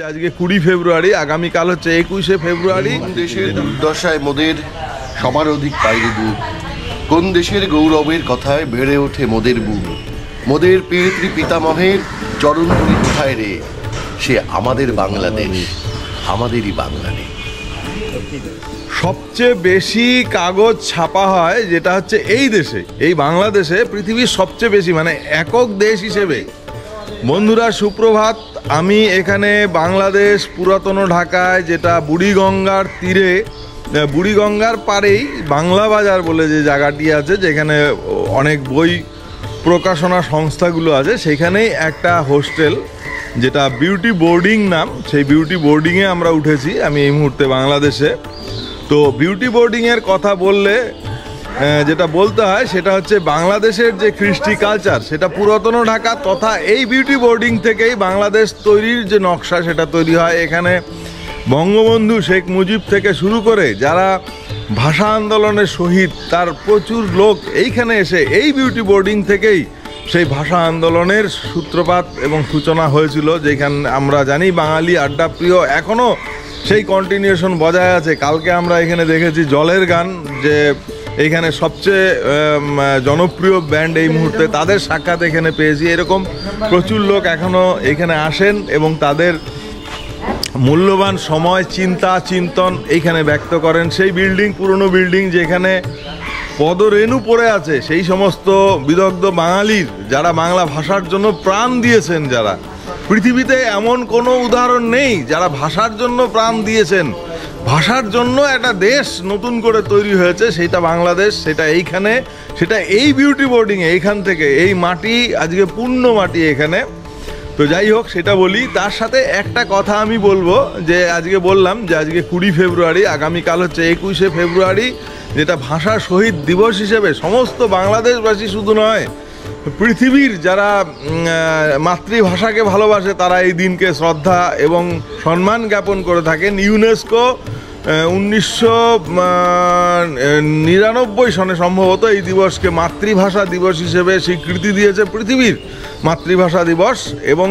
আজকে 20 ফেব্রুয়ারি, আগামীকাল হচ্ছে 21শে ফেব্রুয়ারি। দেশের দুর্দশায় মোদের সবার অধিক বাইরে দূর, কোন দেশের গৌরবের কথায় বেড়ে ওঠে মোদের বুক। মোদের পিতৃ পিতামহের চরণধরি কোথায় রে, সে আমাদের বাংলাদেশ, আমাদেরই বাংলাদেশ। সবচেয়ে বেশি কাগজ ছাপা হয় যেটা হচ্ছে এই দেশে, এই বাংলাদেশে, পৃথিবীর সবচেয়ে বেশি, মানে একক দেশ হিসেবে। বন্ধুরা সুপ্রভাত, আমি এখানে বাংলাদেশ পুরাতন ঢাকায়, যেটা বুড়িগঙ্গার তীরে, বুড়িগঙ্গার পাড়েই বাংলা বাজার বলে যে জায়গাটি আছে, যেখানে অনেক বই প্রকাশনা সংস্থাগুলো আছে, সেখানেই একটা হোস্টেল যেটা বিউটি বোর্ডিং নাম, সেই বিউটি বোর্ডিংয়ে আমরা উঠেছি আমি এই মুহূর্তে বাংলাদেশে। তো বিউটি বোর্ডিংয়ের কথা বললে যেটা বলতে হয় সেটা হচ্ছে বাংলাদেশের যে কৃষ্টি কালচার, সেটা পুরাতন ঢাকা তথা এই বিউটি বোর্ডিং থেকেই বাংলাদেশ তৈরির যে নকশা সেটা তৈরি হয়। এখানে বঙ্গবন্ধু শেখ মুজিব থেকে শুরু করে যারা ভাষা আন্দোলনের শহীদ, তার প্রচুর লোক এইখানে এসে এই বিউটি বোর্ডিং থেকেই সেই ভাষা আন্দোলনের সূত্রপাত এবং সূচনা হয়েছিল, যেখানে আমরা জানি বাঙালি আড্ডা প্রিয় এখনও সেই কন্টিনিউশন বজায় আছে। কালকে আমরা এখানে দেখেছি জলের গান, যে এইখানে সবচেয়ে জনপ্রিয় ব্যান্ড এই মুহূর্তে, তাদের সাক্ষাৎ এখানে পেয়েছি। এরকম প্রচুর লোক এখনও এখানে আসেন এবং তাদের মূল্যবান সময়, চিন্তা চিন্তন এইখানে ব্যক্ত করেন। সেই বিল্ডিং, পুরনো বিল্ডিং যেখানে পদরেণু পড়ে আছে সেই সমস্ত বিদগ্ধ বাঙালির, যারা বাংলা ভাষার জন্য প্রাণ দিয়েছেন, যারা পৃথিবীতে এমন কোনো উদাহরণ নেই যারা ভাষার জন্য প্রাণ দিয়েছেন। ভাষার জন্য একটা দেশ নতুন করে তৈরি হয়েছে, সেটা বাংলাদেশ, সেটা এইখানে, সেটা এই বিউটি বোর্ডিংয়ে, এইখান থেকে। এই মাটি আজকে পূর্ণ মাটি এখানে। তো যাই হোক, সেটা বলি। তার সাথে একটা কথা আমি বলবো, যে আজকে বললাম যে আজকে 20 ফেব্রুয়ারি, আগামীকাল হচ্ছে 21শে ফেব্রুয়ারি, যেটা ভাষা শহীদ দিবস হিসেবে সমস্ত বাংলাদেশবাসী শুধু নয়, পৃথিবীর যারা মাতৃভাষাকে ভালোবাসে তারা এই দিনকে শ্রদ্ধা এবং সম্মান জ্ঞাপন করে থাকেন। ইউনেস্কো 1999 সনে সম্ভবত এই দিবসকে মাতৃভাষা দিবস হিসেবে স্বীকৃতি দিয়েছে, পৃথিবীর মাতৃভাষা দিবস। এবং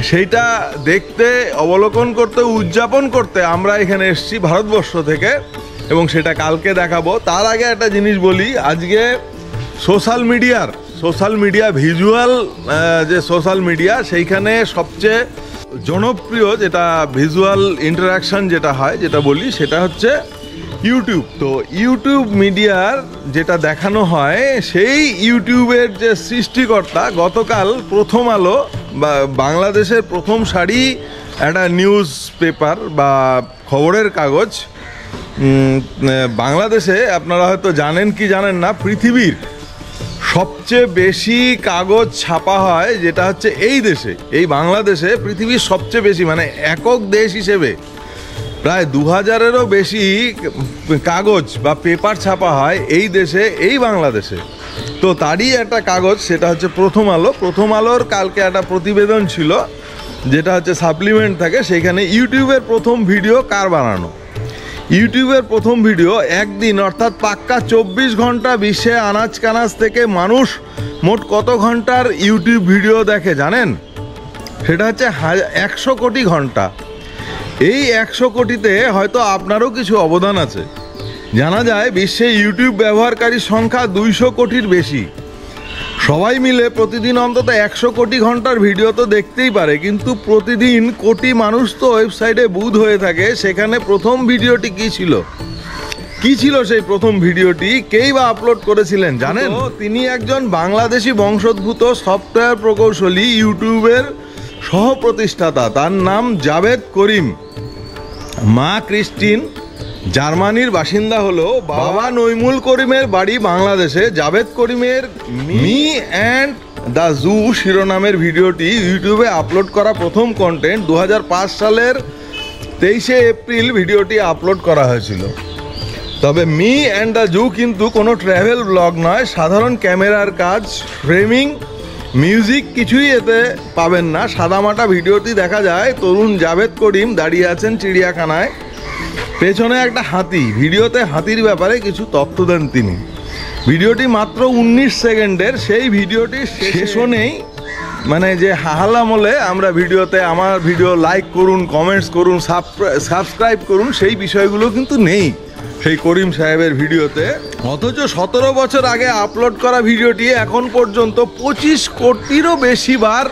সেইটা দেখতে, অবলোকন করতে, উদযাপন করতে আমরা এখানে এসেছি ভারতবর্ষ থেকে, এবং সেটা কালকে দেখাবো। তার আগে একটা জিনিস বলি, আজকে সোশ্যাল মিডিয়া ভিজুয়াল যে সোশ্যাল মিডিয়া, সেইখানে সবচেয়ে জনপ্রিয় যেটা ভিজুয়াল ইন্টারাকশন যেটা হয়, যেটা বলি, সেটা হচ্ছে ইউটিউব। তো ইউটিউব মিডিয়ার যেটা দেখানো হয়, সেই ইউটিউবের যে সৃষ্টিকর্তা, গতকাল প্রথম আলো বা বাংলাদেশের প্রথম সারি একটা নিউজ পেপার বা খবরের কাগজ, বাংলাদেশে আপনারা হয়তো জানেন কি জানেন না, পৃথিবীর সবচেয়ে বেশি কাগজ ছাপা হয় যেটা হচ্ছে এই দেশে, এই বাংলাদেশে, পৃথিবীর সবচেয়ে বেশি, মানে একক দেশ হিসেবে প্রায় 2000-এরও বেশি কাগজ বা পেপার ছাপা হয় এই দেশে, এই বাংলাদেশে। তো তারই একটা কাগজ, সেটা হচ্ছে প্রথম আলো। প্রথম আলোর কালকে একটা প্রতিবেদন ছিল, যেটা হচ্ছে সাপ্লিমেন্ট থাকে, সেখানে ইউটিউবের প্রথম ভিডিও কার বানানো। ইউটিউবের প্রথম ভিডিও একদিন, অর্থাৎ পাক্কা 24 ঘন্টা বিশ্বে আনাজ কানাজ থেকে মানুষ মোট কত ঘন্টার ইউটিউব ভিডিও দেখে জানেন? সেটা হচ্ছে 100 কোটি ঘন্টা। এই 100 কোটিতে হয়তো আপনারও কিছু অবদান আছে। জানা যায় বিশ্বে ইউটিউব ব্যবহারকারীর সংখ্যা 200 কোটির বেশি। সবাই মিলে প্রতিদিন অন্তত 100 কোটি ঘন্টার ভিডিও তো দেখতেই পারে, কিন্তু প্রতিদিন কোটি মানুষ তো ওয়েবসাইটে বুঁদ হয়ে থাকে। সেখানে প্রথম ভিডিওটি কি ছিল সেই প্রথম ভিডিওটি কেই বা আপলোড করেছিলেন জানেন? তিনি একজন বাংলাদেশি বংশোদ্ভূত সফটওয়্যার প্রকৌশলী, ইউটিউবের সহ প্রতিষ্ঠাতা। তার নাম জাভেদ করিম, মা ক্রিস্টিন, জার্মানির বাসিন্দা হলো। বাবা নইমুল করিমের বাড়ি বাংলাদেশে। জাভেদ করিমের মি অ্যান্ড দ্য জু শিরোনামের ভিডিওটি ইউটিউবে আপলোড করা প্রথম কন্টেন্ট 2005 সালের 23শে এপ্রিল ভিডিওটি আপলোড করা হয়েছিল। তবে মি অ্যান্ড দ্য জু কিন্তু কোনো ট্র্যাভেল ব্লগ নয়, সাধারণ ক্যামেরার কাজ, ফ্রেমিং, মিউজিক কিছুই এতে পাবেন না। সাদামাটা ভিডিওটি দেখা যায় তরুণ জাভেদ করিম দাঁড়িয়ে আছেন চিড়িয়াখানায়, পেছনে একটা হাতি। ভিডিওতে হাতির ব্যাপারে কিছু তথ্য দেন তিনি। ভিডিওটি মাত্র 19 সেকেন্ডের। সেই ভিডিওটি শেষও নেই, মানে যে হাহালামলে আমরা ভিডিওতে আমার ভিডিও লাইক করুন, কমেন্টস করুন, সাবস্ক্রাইব করুন, সেই বিষয়গুলো কিন্তু নেই সেই করিম সাহেবের ভিডিওতে। অথচ 17 বছর আগে আপলোড করা ভিডিওটি এখন পর্যন্ত 25 কোটিরও বেশি বার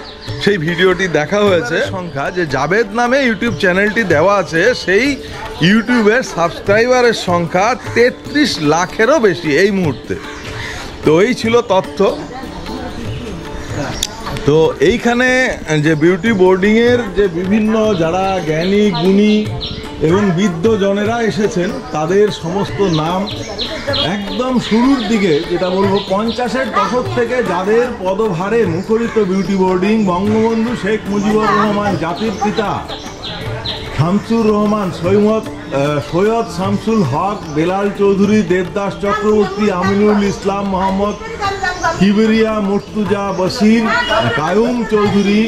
সেই ভিডিওটি দেখা হয়েছে। সংখ্যা যে জাভেদ নামে ইউটিউব চ্যানেলটি দেওয়া আছে, সেই ইউটিউবের সাবস্ক্রাইবারের সংখ্যা 33 লাখেরও বেশি এই মুহূর্তে। তো এই ছিল তথ্য। তো এইখানে যে বিউটি বোর্ডিংয়ের যে বিভিন্ন যারা জ্ঞানী গুণী এবং বৃদ্ধজনেরা এসেছেন, তাদের সমস্ত নাম একদম শুরুর দিকে, যেটা বলবো 50-এর দশক থেকে যাদের পদভারে মুখরিত বিউটি বোর্ডিং, বঙ্গবন্ধু শেখ মুজিবুর রহমান জাতির পিতা, শামসুর রহমান, সৈয়দ শামসুল হক, বেলাল চৌধুরী, দেবদাস চক্রবর্তী, আমিনুল ইসলাম, মোহাম্মদ কিবরিয়া, মুর্তুজা বশির, কায়ুম চৌধুরী,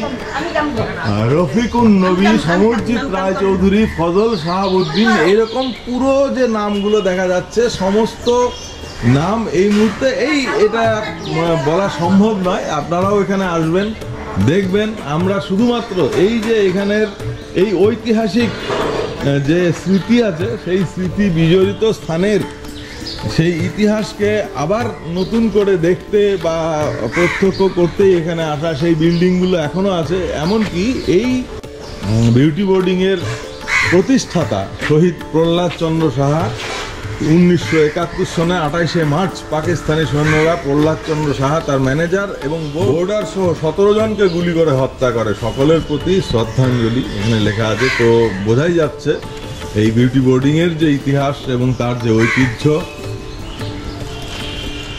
রফিকুন নবী, সমরজিৎ রায় চৌধুরী, ফজল শাহাবুদ্দিন, এইরকম পুরো যে নামগুলো দেখা যাচ্ছে, সমস্ত নাম এই মুহূর্তে এটা বলা সম্ভব নয়। আপনারাও এখানে আসবেন, দেখবেন। আমরা শুধুমাত্র এই যে এখানের এই ঐতিহাসিক যে স্মৃতি আছে, সেই স্মৃতি বিজড়িত স্থানের সেই ইতিহাসকে আবার নতুন করে দেখতে বা প্রত্যক্ষ করতেই এখানে আসা। সেই বিল্ডিংগুলো এখনও আছে। এমনকি এই বিউটি বোর্ডিংয়ের প্রতিষ্ঠাতা শহীদ প্রহ্লাদ চন্দ্র সাহা 1971 সনে 28শে মার্চ পাকিস্তানি সৈন্যরা প্রহ্লাদ চন্দ্র সাহা, তার ম্যানেজার এবং বোর্ডার সহ 17 জনকে গুলি করে হত্যা করে। সকলের প্রতি শ্রদ্ধাঞ্জলি এখানে লেখা আছে। তো বোঝাই যাচ্ছে এই বিউটি বোর্ডিংয়ের যে ইতিহাস এবং তার যে ঐতিহ্য,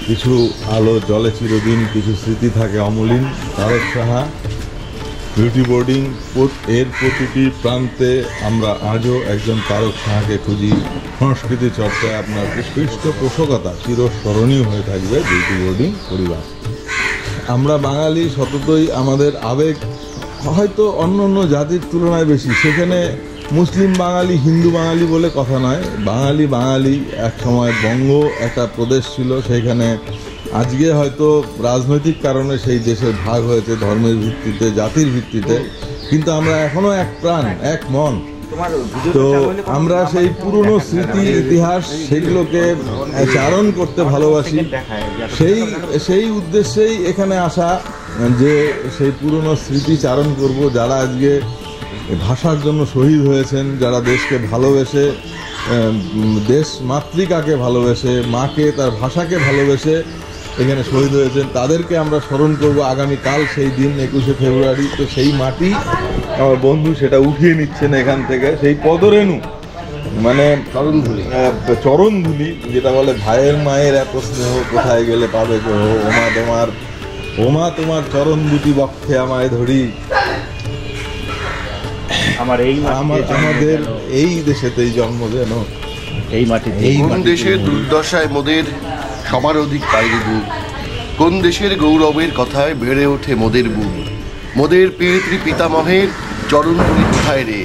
কিছু আলো জলে চিরদিন, কিছু স্মৃতি থাকে অমলিন। তারক সাহা বিউটি বোর্ডিং এর প্রতিটি প্রান্তে আমরা আজও একজন তারক সাহাকে খুঁজি। সংস্কৃতি চর্চায় আপনার পৃষ্ঠপোষকতা চিরস্মরণীয় হয়ে থাকবে বিউটি বোর্ডিং পরিবার। আমরা বাঙালি সততই আমাদের আবেগ হয়তো অন্য অন্য জাতির তুলনায় বেশি। সেখানে মুসলিম বাঙালি, হিন্দু বাঙালি বলে কথা নয়। বাঙালি এক সময় বঙ্গ একটা প্রদেশ ছিল, সেখানে আজকে হয়তো রাজনৈতিক কারণে সেই দেশের ভাগ হয়েছে ধর্মের ভিত্তিতে, জাতির ভিত্তিতে, কিন্তু আমরা এখনো এক প্রাণ, এক মন। তো আমরা সেই পুরনো স্মৃতি, ইতিহাস, সেগুলোকে চারণ করতে ভালোবাসি। সেই উদ্দেশ্যেই এখানে আসা, যে সেই পুরনো স্মৃতি চারণ করব। যারা আজকে ভাষার জন্য শহীদ হয়েছেন, যারা দেশকে ভালোবেসে, দেশ মাতৃকাকে ভালোবেসে, মাকে, তার ভাষাকে ভালোবেসে এখানে শহীদ হয়েছেন, তাদেরকে আমরা স্মরণ করব আগামীকাল সেই দিন 21শে ফেব্রুয়ারি। তো সেই মাটি আমার বন্ধু সেটা উঠিয়ে নিচ্ছেন এখান থেকে, সেই পদরেণু, মানে চরণধুলি, যেটা বলে ভাইয়ের মায়ের এত স্নেহ কোথায় গেলে পাবে গো, ওমা তোমার চরণ দুটি বক্ষে আমায় ধরি। আমাদের এই দেশেতেই জন্ম, যেন এই মাটিতে। কোন দেশের দুর্দশায় মোদের সবার অধিক বাইরে বুক, কোন দেশের গৌরবের কথায় বেড়ে ওঠে মোদের বুক। মোদের পিতৃ পিতামহের চরণধুলি কোথায় রে,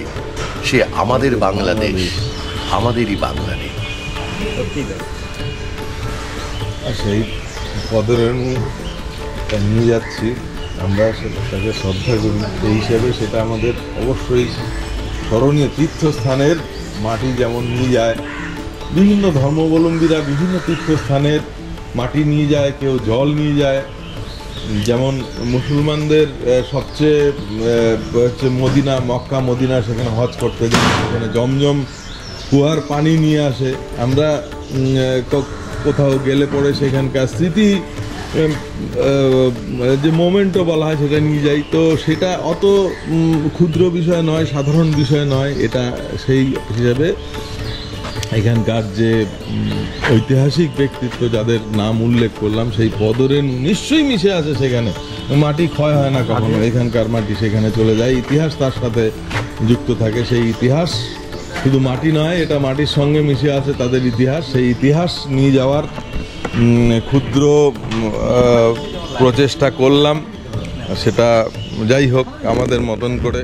সে আমাদের বাংলাদেশ, আমাদেরই বাংলাদেশ। সেই পদরেণু নিয়ে যাচ্ছি আমরা, সেটাকে শ্রদ্ধা করি। এই হিসেবে সেটা আমাদের অবশ্যই স্মরণীয় তীর্থস্থানের মাটি যেমন নিয়ে যায়, বিভিন্ন ধর্মাবলম্বীরা বিভিন্ন তীর্থস্থানের মাটি নিয়ে যায়, কেউ জল নিয়ে যায়। যেমন মুসলমানদের সবচেয়ে হচ্ছে মদিনা, মক্কা মদিনা, সেখানে হজ করতে যায়, সেখানে জমজম কুয়ার পানি নিয়ে আসে। আমরা কোথাও গেলে পরে সেখানকার স্মৃতি যে মোমেন্টও বলা হয় সেটা নিয়ে যাই। তো সেটা অত ক্ষুদ্র বিষয় নয়, সাধারণ বিষয় নয়। এটা সেই হিসাবে এখানকার যে ঐতিহাসিক ব্যক্তিত্ব যাদের নাম উল্লেখ করলাম, সেই পদরেণু নিশ্চয়ই মিশে আছে সেখানে। মাটি ক্ষয় হয় না কখনো, এখানকার মাটি সেখানে চলে যায়, ইতিহাস তার সাথে যুক্ত থাকে। সেই ইতিহাস শুধু মাটি নয়, এটা মাটির সঙ্গে মিশে আছে তাদের ইতিহাস। সেই ইতিহাস নিয়ে যাওয়ার ক্ষুদ্র প্রচেষ্টা করলাম, সেটা যাই হোক আমাদের মতন করে।